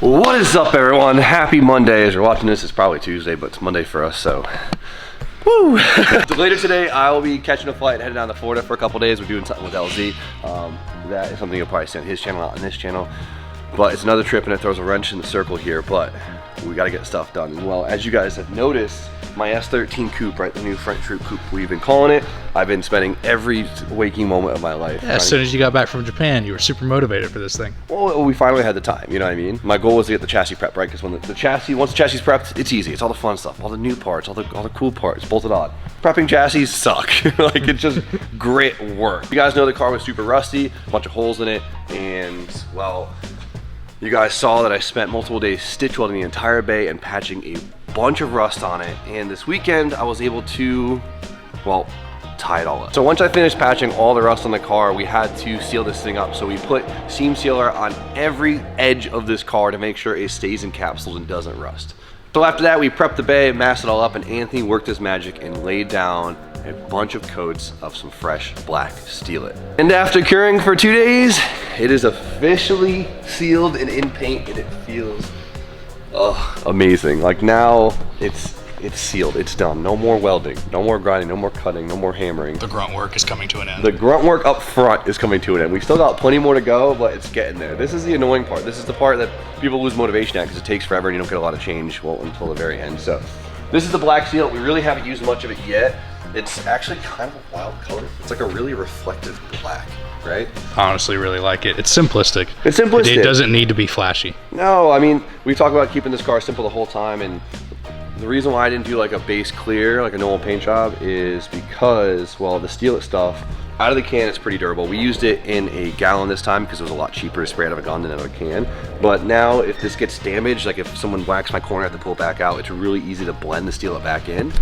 What is up, everyone? Happy Monday. As you're watching this, it's probably Tuesday, but it's Monday for us, so woo! So later today, I will be catching a flight and heading down to Florida for a couple days. We're doing something with LZ. That is something you'll probably see on his channel, not on this channel. But it's another trip and it throws a wrench in the circle here, but we gotta get stuff done. And well, as you guys have noticed, my S13 coupe, right, the new front troop coupe we've been calling it, I've been spending every waking moment of my life. Yeah, as soon as you got back from Japan, you were super motivated for this thing. Well, we finally had the time, you know what I mean? My goal was to get the chassis prepped, right? Because when once the chassis is prepped, it's easy. It's all the fun stuff, all the new parts, all the cool parts, bolted on. Prepping chassis suck. Like, it's just grit work. You guys know the car was super rusty, a bunch of holes in it, and well, you guys saw that I spent multiple days stitch welding the entire bay and patching a bunch of rust on it. And this weekend I was able to, well, tie it all up. So once I finished patching all the rust on the car, we had to seal this thing up. So we put seam sealer on every edge of this car to make sure it stays encapsulated and doesn't rust. So after that, we prepped the bay, masked it all up, and Anthony worked his magic and laid down a bunch of coats of some fresh black steel it. And after curing for 2 days, it is officially sealed and in paint, and it feels amazing. Like, now it's sealed, it's done. No more welding, no more grinding, no more cutting, no more hammering. The grunt work is coming to an end. The grunt work up front is coming to an end. We've still got plenty more to go, but it's getting there. This is the annoying part. This is the part that people lose motivation at because it takes forever and you don't get a lot of change, well, until the very end. So this is the black steel. We really haven't used much of it yet. It's actually kind of a wild color. It's like a really reflective black, right? I honestly really like it. It's simplistic. It's simplistic. It doesn't need to be flashy. No, I mean, we talked about keeping this car simple the whole time, and the reason why I didn't do like a base clear, like a normal paint job, is because, well, the steel stuff, out of the can, it's pretty durable. We used it in a gallon this time because it was a lot cheaper to spray out of a gun than out of a can. But now if this gets damaged, like if someone whacks my corner, I have to pull it back out, it's really easy to blend the steel back in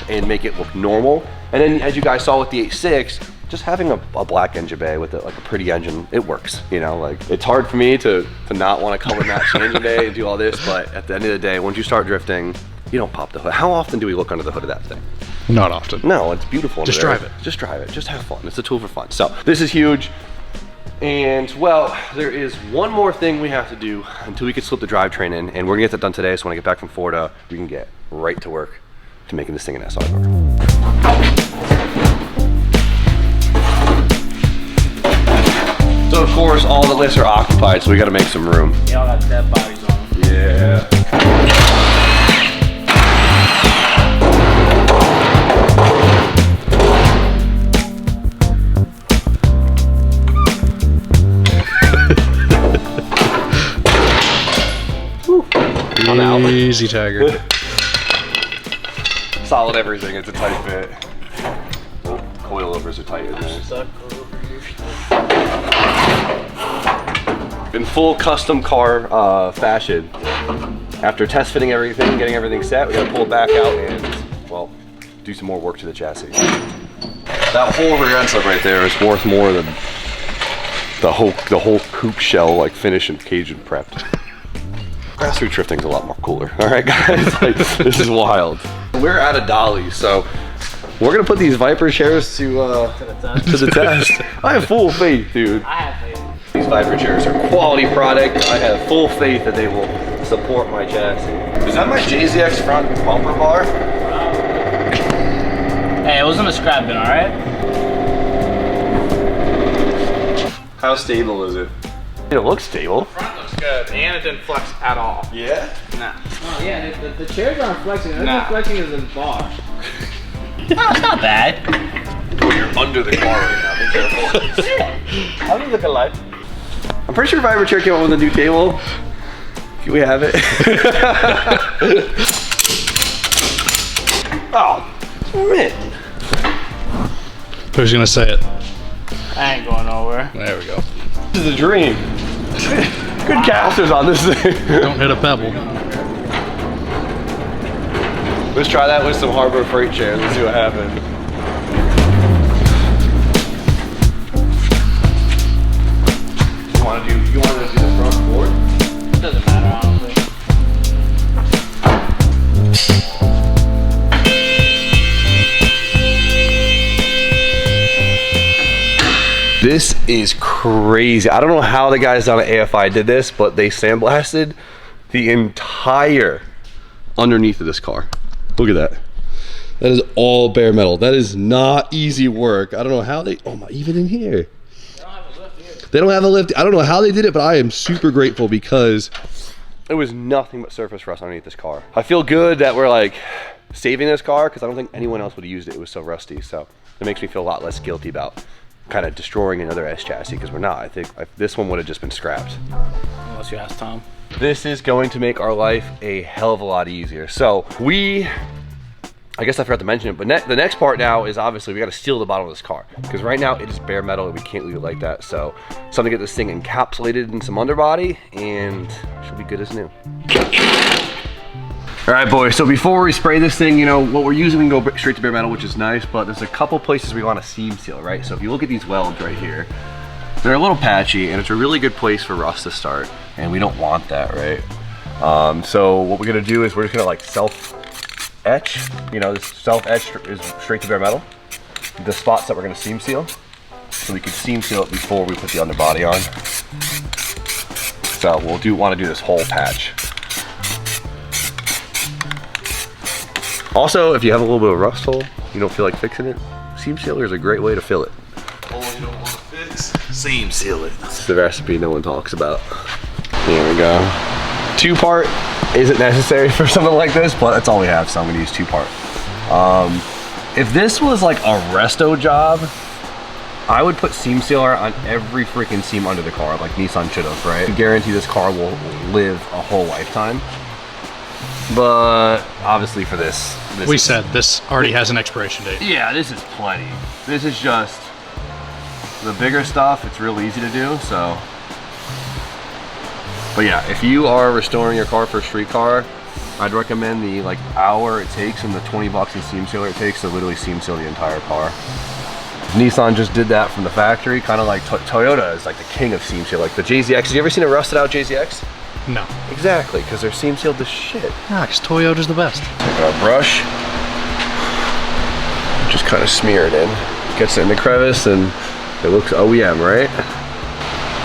and make it look normal. And then as you guys saw with the 8.6, just having a black engine bay with like a pretty engine, it works, you know? Like, it's hard for me to not want to color match the engine bay and do all this, but at the end of the day, once you start drifting, you don't pop the hood. How often do we look under the hood of that thing? Not often. No, it's beautiful. Just drive it. Just drive it. Just have fun. It's a tool for fun. So this is huge. And well, there is one more thing we have to do until we can slip the drivetrain in, and we're gonna get that done today. So when I get back from Florida, we can get right to work to making this thing an SR car. So of course, all the lists are occupied, so we gotta make some room. They all got dead bodies on them. Yeah. I'm out. Easy, Tiger. Solid everything, it's a tight fit. Oh, coilovers are tight in there. In full custom car fashion. After test fitting everything, getting everything set, we gotta pull it back out and, well, do some more work to the chassis. That whole rear end sub right there is worth more than the whole coupe shell, like, finished and caged and prepped. Grassroots drifting's a lot more cooler. All right, guys, like, this is wild. We're out of dollies, so we're gonna put these Viper chairs to the test. I have full faith, dude. I have faith. These Viper chairs are quality product. I have full faith that they will support my chassis. Is that my JZX front bumper bar? Hey, it wasn't a scrap bin, all right? How stable is it? It looks stable. The front looks good, and it didn't flex at all. Yeah? Nah. Oh yeah, the chairs aren't flexing. The Nah. flexing is in bar. No, it's not bad. Oh, you're under the car right now. Be careful. How do you look alike? I'm pretty sure Viper chair came up with a new table. Can we have it? Oh, man. Who's gonna say it? I ain't going nowhere. There we go. This is a dream. Good casters on this thing. Don't hit a pebble. Let's try that with some Harbor Freight chairs. Let's see what happens. You want to do the front board? It doesn't matter, honestly. This is crazy. I don't know how the guys down at AFI did this, but they sandblasted the entire underneath of this car. Look at that. That is all bare metal. That is not easy work. I don't know how they, oh my, even in here. They don't have a lift. I don't know how they did it, but I am super grateful because it was nothing but surface rust underneath this car. I feel good that we're like saving this car because I don't think anyone else would have used it. It was so rusty. So it makes me feel a lot less guilty about kind of destroying another S chassis because we're not. I think this one would have just been scrapped. Unless you ask Tom. This is going to make our life a hell of a lot easier. So I guess I forgot to mention it, but the next part now is obviously we got to seal the bottom of this car because right now it is bare metal and we can't leave it like that. So something to get this thing encapsulated in some underbody and it should be good as new. All right, boys, so before we spray this thing, you know, what we're using, we can go straight to bare metal, which is nice, but there's a couple places we want to seam seal, right? So if you look at these welds right here, they're a little patchy and it's a really good place for rust to start and we don't want that, right? So what we're gonna do is we're just gonna like self-etch, you know, this self-etch is straight to bare metal. The spots that we're gonna seam seal, so we can seam seal it before we put the underbody on. So we'll want to do this whole patch. Also, if you have a little bit of rust hole, you don't feel like fixing it, seam sealer is a great way to fill it. Oh, you don't want to fix? Seam seal it. It's the recipe no one talks about. Here we go. 2-part isn't necessary for something like this, but that's all we have, so I'm gonna use 2-part. If this was like a resto job, I would put seam sealer on every freaking seam under the car, like Nissan should have, right? I guarantee this car will live a whole lifetime. But obviously for this We said this already has an expiration date. yeah, this is plenty. This is just the bigger stuff. It's real easy to do, so. But yeah, if you are restoring your car for a street car, I'd recommend the like hour it takes and the 20 bucks in seam sealer it takes to literally seam seal the entire car. Nissan just did that from the factory, kind of like Toyota is like the king of seam seal. Like the JZX, have you ever seen a rusted out JZX? No. Exactly, because they're seam sealed to shit. Ah, because Toyota's the best. Take our brush, just kind of smear it in. Gets it in the crevice and it looks OEM, right?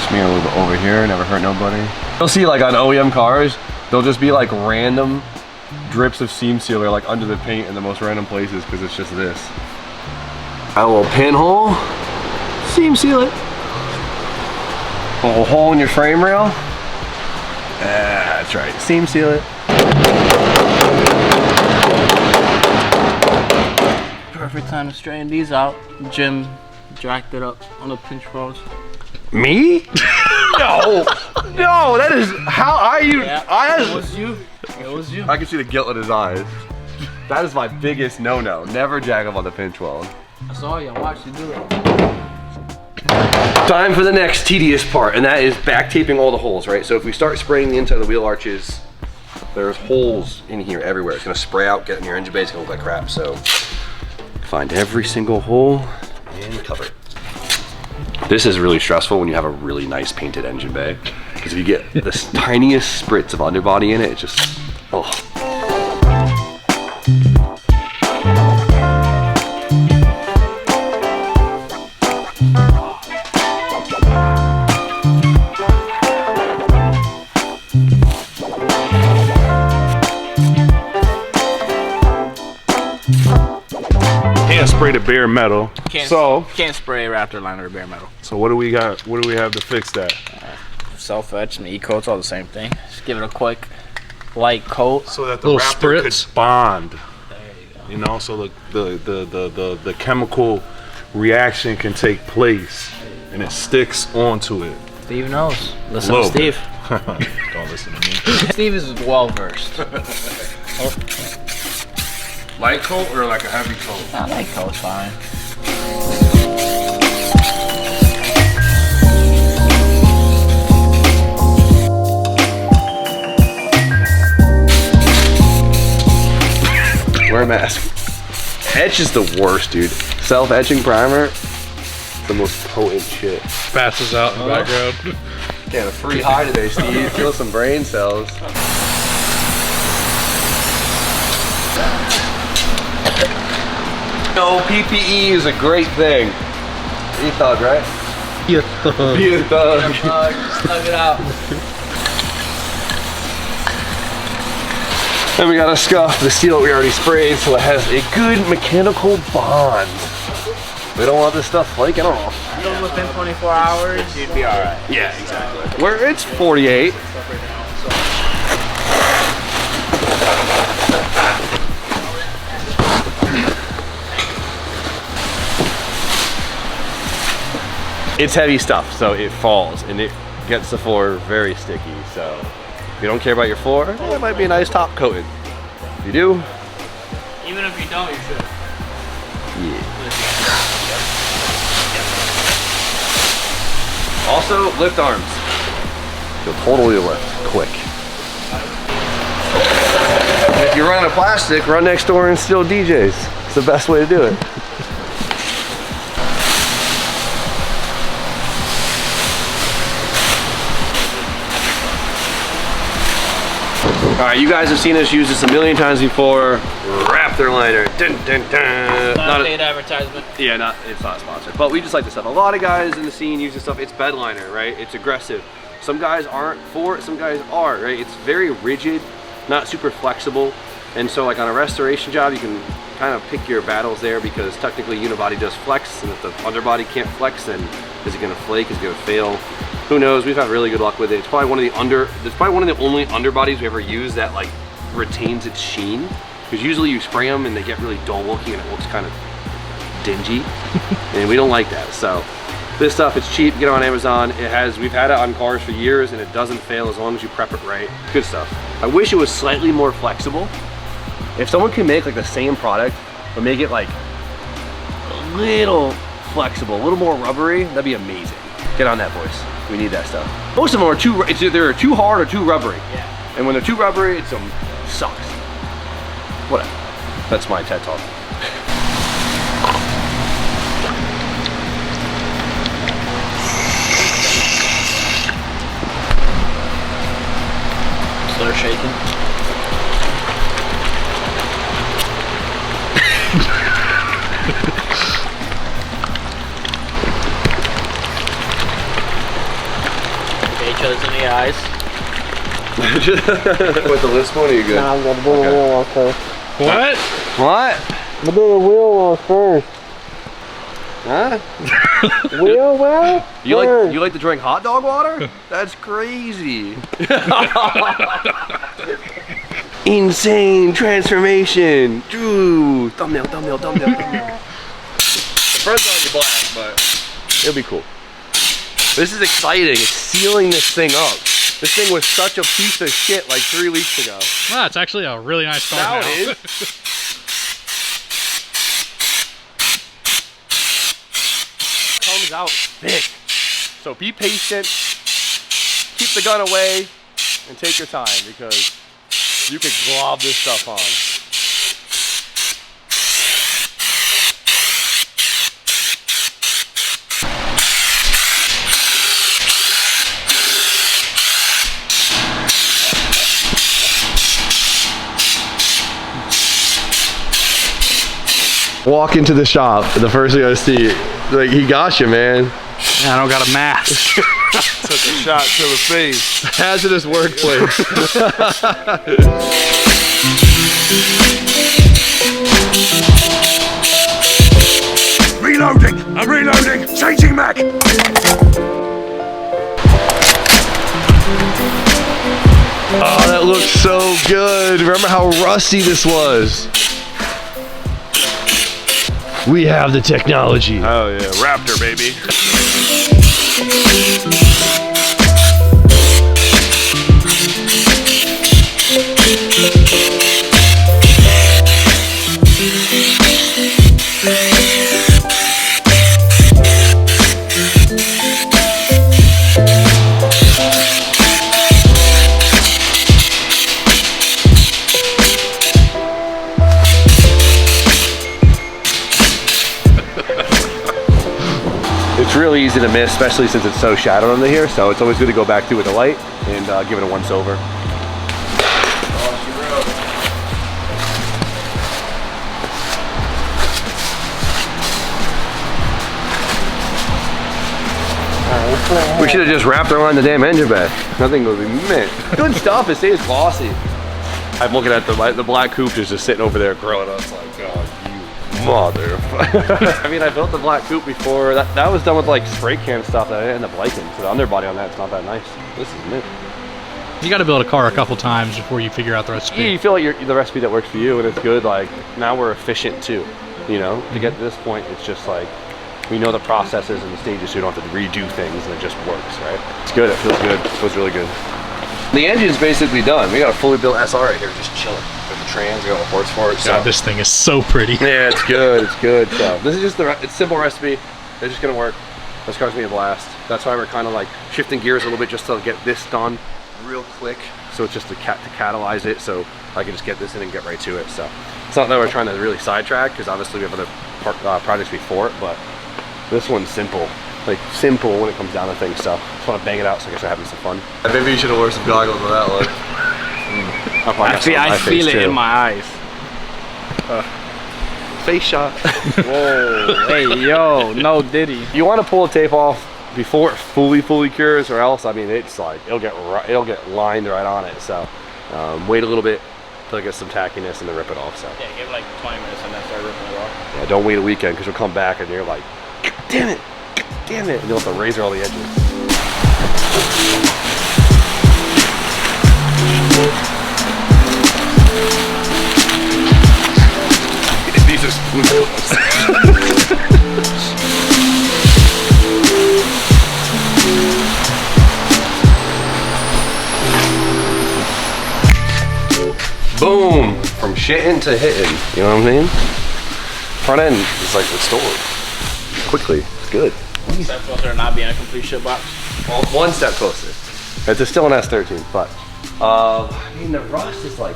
Smear a little bit over here, never hurt nobody. You'll see like on OEM cars, there'll just be like random drips of seam sealer like under the paint in the most random places because it's just this. Add a little pinhole, seam seal it. A little hole in your frame rail. That's right, seam seal it. Perfect time to straighten these out. Jim jacked it up on the pinch rolls. Me? No, no, that is, how are you? Yeah, it was you. It was you. I can see the guilt in his eyes. That is my biggest no-no. Never jack up on the pinch weld. I saw you. I watched you do it. Time for the next tedious part, and that is back taping all the holes, right? So if we start spraying the inside of the wheel arches, there's holes in here everywhere. It's gonna spray out, get in your engine bay, it's gonna look like crap. So find every single hole and cover it. This is really stressful when you have a really nice painted engine bay, because if you get this tiniest spritz of underbody in it, it just, oh. Can't spray the bare metal. Can't spray Raptor liner or bare metal. So what do we got? What do we have to fix that? Self-etch and E-coat's all the same thing. Just give it a quick light coat. So that the Little Raptor spritz. could bond. There you go. You know, so the chemical reaction can take place and it sticks onto it. Steve knows. Listen Little to Steve. Don't listen to me. Steve is well versed. Light coat or like a heavy coat? Nah, light coat's fine. Wear a mask. Etch is the worst, dude. Self-etching primer, the most potent shit. Passes out in the background. Getting a free high today, Steve. Feel some brain cells. No, PPE is a great thing. You thought, right? Be a thug. Slug it out. And we gotta scuff the steel we already sprayed so it has a good mechanical bond. We don't want this stuff flaking off. So within 24 hours, you'd be alright. Yeah, exactly. Where it's 48. It's heavy stuff, so it falls and it gets the floor very sticky. So if you don't care about your floor, it might be a nice top coating. If you do, Even if you don't, you should. yeah. Also, lift arms. You'll totally lift quick. And if you're running a plastic, run next door and steal DJs. It's the best way to do it. All right, you guys have seen us use this a million times before. Raptor liner. Dun, dun, dun. Not a paid advertisement. Yeah, it's not sponsored, but we just like this stuff. A lot of guys in the scene use this stuff. It's bedliner, right? It's aggressive. Some guys aren't for it, some guys are, right? It's very rigid, not super flexible. And so like on a restoration job, you can kind of pick your battles there because technically unibody does flex, and if the underbody can't flex, then is it gonna flake, is it gonna fail? Who knows? We've had really good luck with it. It's probably one of the only underbodies we ever use that like retains its sheen. Because usually you spray them and they get really dull looking and it looks kind of dingy. And we don't like that. So this stuff, it's cheap, get it on Amazon. We've had it on cars for years and it doesn't fail as long as you prep it right. Good stuff. I wish it was slightly more flexible. If someone could make like the same product, but make it like a little flexible, a little more rubbery, that'd be amazing. Get on that, boys. We need that stuff. Most of them are they're too hard or too rubbery. Yeah. And when they're too rubbery, it sucks. Whatever. That's my TED Talk. Start shaking. Look at each other's in the eyes. With the lip spoon, are you good? Nah, I'm gonna do the wheel one first. What? What? I'm gonna do the wheel one first. Huh? Wheel well? You like to drink hot dog water? That's crazy. Insane transformation. Dude. Thumbnail. The front's already black, but it'll be cool. This is exciting. It's sealing this thing up. This thing was such a piece of shit like 3 weeks ago. Wow, it's actually a really nice car Now now. it is. Comes out thick. So be patient. Keep the gun away and take your time because you could glob this stuff on. Walk into the shop, the first thing I see, like, he got you, man. I don't got a mask. Took a shot to the face. Hazardous workplace. Reloading! I'm reloading! Changing Mac! Oh, that looks so good. Remember how rusty this was? We have the technology. Oh yeah, Raptor baby. It's really easy to miss, especially since it's so shadowed under here. So it's always good to go back through with the light and give it a once over. We should have just wrapped around the damn engine bay. Nothing would be mint. Good stuff. It stays glossy. I'm looking at the black coupe is just sitting over there grilling us like, oh, you motherfucker. I mean, I built the black coupe before. That was done with like spray can stuff that I ended up liking. So the underbody on that's not that nice. This is mint. You got to build a car a couple times before you figure out the recipe. You feel like the recipe that works for you and it's good. Like now we're efficient too. You know, to get to this point, it's just like we know the processes and the stages, so you don't have to redo things, and it just works, right? It's good. It feels good. It feels really good. The engine's basically done. We got a fully built SR right here, just chilling. With the trans, we got the ports for it. So. God, this thing is so pretty. Yeah, it's good. It's good. So this is just it's simple recipe. It's just gonna work. This car's gonna be a blast. That's why we're kind of like shifting gears a little bit just to get this done real quick. So it's just to catalyze it, so I can just get this in and get right to it. So it's not that we're trying to really sidetrack, because obviously we have other projects before it, but this one's simple. Like simple when it comes down to things. So I just want to bang it out, so I guess we're having some fun. Maybe you should have worn some goggles with that look. I feel it in my eyes. Face shot. Whoa, hey, yo, no Diddy. You want to pull the tape off before it fully cures, or else, I mean, it's like it'll get lined right on it. So wait a little bit till it gets some tackiness and then rip it off. So Yeah, give it like 20 minutes and then start ripping it off. yeah, don't wait a weekend, because you'll come back and you're like, damn it, and you'll have to razor all the edges. These are spoon. Boom! From shitting to hitting. You know what I mean? Front end is like restored quickly. It's good. Step closer to not being a complete shit box. Well, one step closer. It's still an S13, but I mean the rust is like,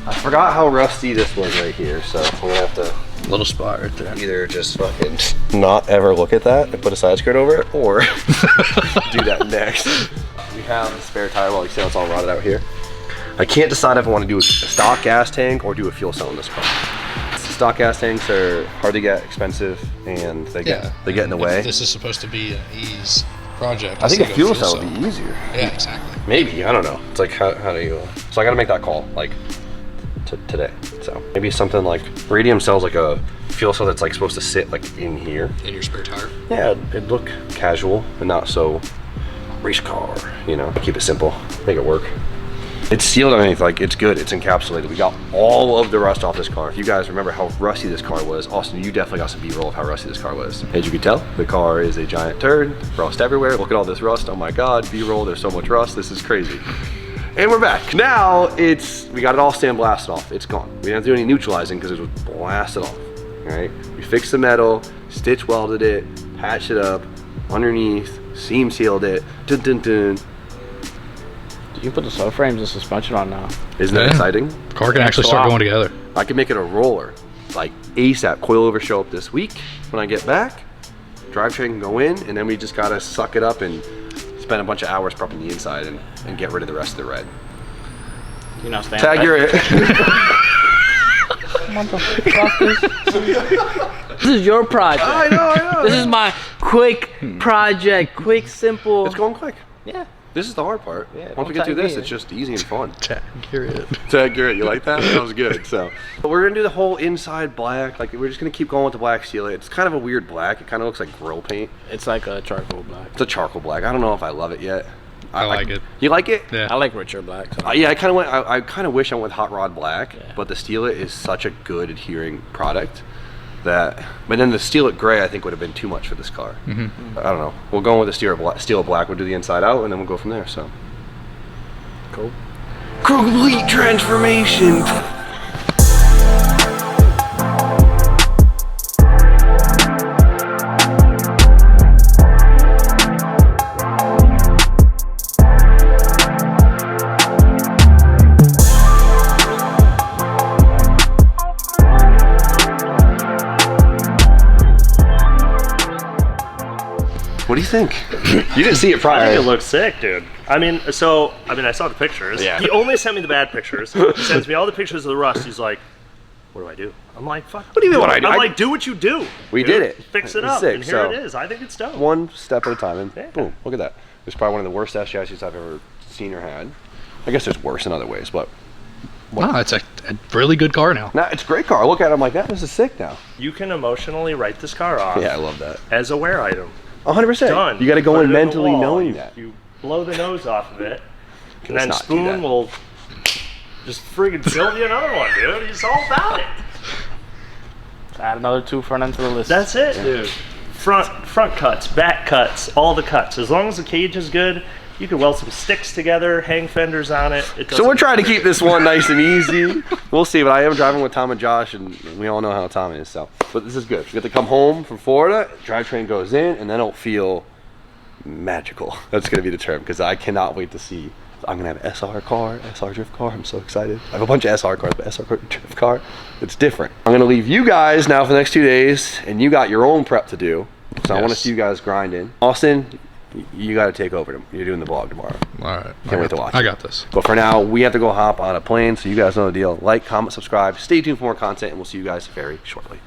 I forgot how rusty this was right here, so I'm gonna have to Little spot right there. either just fucking not ever look at that and put a side skirt over it, or do that next. We have a spare tire. Well, you see how it's all rotted out here. I can't decide if I want to do a stock gas tank or do a fuel cell in this car. Stock gas tanks are hard to get, expensive, and they get in the way. If this is supposed to be an ease project. I think a fuel cell would be easier. Yeah, exactly. Maybe, I don't know. It's like how do you? So I got to make that call like today. So maybe something like Radium sells like a fuel cell that's like supposed to sit like in here. In your spare tire. Yeah, it'd look casual and not so race car. You know, keep it simple, make it work. It's sealed underneath, like it's good, it's encapsulated. We got all of the rust off this car. If you guys remember how rusty this car was, Austin, you definitely got some B-roll of how rusty this car was. As you can tell, the car is a giant turd, rust everywhere. Look at all this rust, oh my God, B-roll, there's so much rust, this is crazy. And we're back. Now we got it all sandblasted off, it's gone. We didn't have to do any neutralizing because it was blasted off, all right? We fixed the metal, stitch welded it, patched it up, underneath, seam sealed it, dun dun dun. You can put the subframes and suspension on now. Isn't that exciting? The car can actually start going together. I can make it a roller, like ASAP. Coilover show up this week when I get back. Drivetrain can go in, and then we just gotta suck it up and spend a bunch of hours prepping the inside and get rid of the rest of the red. You know, stand Tag your This is your project. I know. This is my quick project, quick, simple. It's going quick. Yeah. This is the hard part. Yeah, Once we get through this, it's just easy and fun. Tag Garrett. Tag Garrett, you like that? That was good. So, but we're gonna do the whole inside black. Like we're just gonna keep going with the black seal. It's kind of a weird black. It kind of looks like grill paint. It's like a charcoal black. It's a charcoal black. I don't know if I love it yet. I like it. You like it? Yeah. I like richer black. So. Yeah, I kind of wish I went with hot rod black, Yeah. but the Steel It is such a good adhering product that. But then the Steel It gray I think would have been too much for this car. Mm-hmm. I don't know. We'll go with the Steel It black. We'll do the inside out, and then we'll go from there. So. Cool. Complete transformation. What do you think? You didn't see it prior. I think it looks sick, dude. I mean, I saw the pictures. Yeah. He only sent me the bad pictures. He sends me all the pictures of the rust. He's like, what do? I'm like, fuck. What do you mean what I do? I'm like, do what you do. We dude. did it. Fix it It's up, sick, and here so- it is. I think it's dope. One step at a time, and Yeah. boom, look at that. It's probably one of the worst ass chassis I've ever seen or had. I guess there's worse in other ways, but Wow, it's a really good car now. nah, it's a great car. I look at it, I'm like, that this is sick now. You can emotionally write this car off Yeah, I love that. as a wear item. 100%. Done. You got to go Put in it the mentally wall. knowing You- that. You blow the nose off of it, and Let's then not do Spoon that. will just friggin' build you another one, dude. He's all about it. Add another 2 front end to the list. That's it, dude. Front cuts, back cuts, all the cuts. As long as the cage is good, you can weld some sticks together, hang fenders on it. So we're trying to keep this one nice and easy. We'll see, but I am driving with Tom and Josh, and we all know how Tom is. So, but this is good. We get to come home from Florida. Drivetrain goes in, and then it'll feel magical. That's gonna be the term because I cannot wait to see. I'm gonna have SR car, SR drift car. I'm so excited. I have a bunch of SR cars, but SR drift car, it's different. I'm gonna leave you guys now for the next 2 days, and you got your own prep to do. So I want to Yes. see you guys grinding. Austin, you got to take over them. You're doing the vlog tomorrow. All right. Can't wait to watch I it. got this. But for now, we have to go hop on a plane, so you guys know the deal. Like, comment, subscribe. Stay tuned for more content, and we'll see you guys very shortly.